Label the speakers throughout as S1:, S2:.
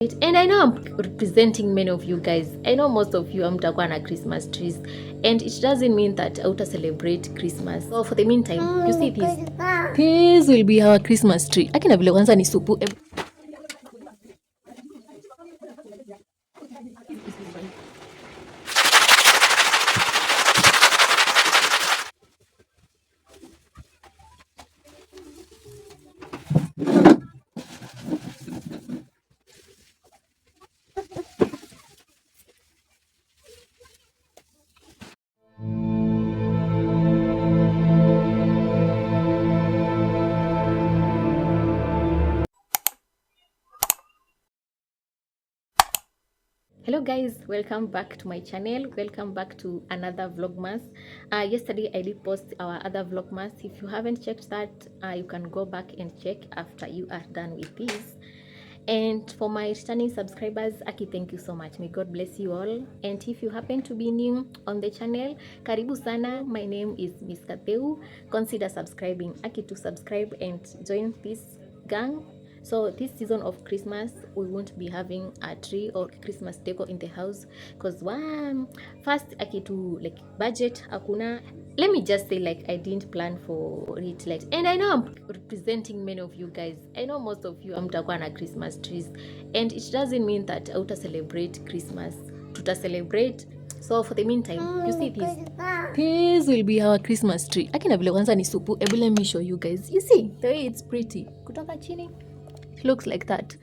S1: And I know I'm representing many of you guys. I know most of you hamtakuwa na Christmas trees, and it doesn't mean that I celebrate Christmas. So for the meantime, you see this will be our Christmas tree. Akina vile kwanza ni supu. Hello guys, welcome back to my channel. Welcome back to another vlogmas. Yesterday I did post our other vlogmas. If you haven't checked that, you can go back and check after you are done with this. And for my returning subscribers, Aki, thank you so much. May God bless you all. And if you happen to be new on the channel, karibu sana. My name is Miss Kateu. Consider subscribing. Aki, to subscribe and join this gang. So this season of Christmas, we won't be having a tree or Christmas decor in the house because one first Aki, to like budget akuna. Let me just say, like, I didn't plan for it, like, and I know I'm representing many of you guys. I know most of you hamtakuwa na Christmas trees, and it doesn't mean that celebrate Christmas. Tuta celebrate. So for the meantime, you see this will be our Christmas tree. Akina vile kwanza ni supu. Let me show you guys. You see the way it's pretty. Kutoka chini, it looks like that.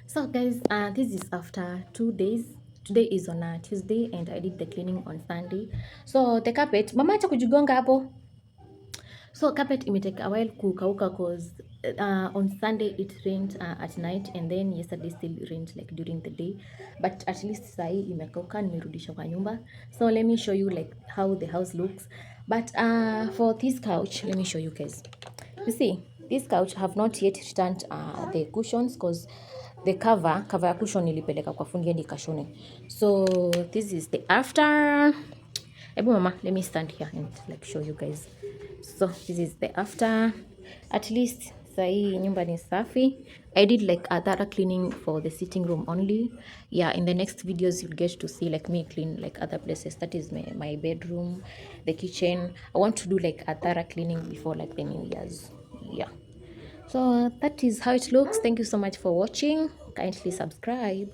S1: So guys, this is after 2 days. Today is on a Tuesday and I did the cleaning on Sunday. So the carpet, mama acha kujigonga hapo. So carpet imetake a while kukauka cause on Sunday it rained at night and then yesterday still rained like during the day, but at least sahi imekauka, nimerudisha kwa nyumba. So let me show you like how the house looks. But for this couch, let me show you guys. You see, this couch have not yet returned the cushions cause the cover ya cushion ilipeleka kwa fundi hadi kashone. So this is the after. Ebu mama, let me stand here and like show you guys. So this is the after. At least sahi nyumba ni safi. I did like a thorough cleaning for the sitting room only. Yeah, in the next videos you'll get to see like me clean like other places. That is my bedroom, the kitchen. I want to do like a thorough cleaning before like the New Year's. Yeah. So that is how it looks. Thank you so much for watching. Kindly subscribe.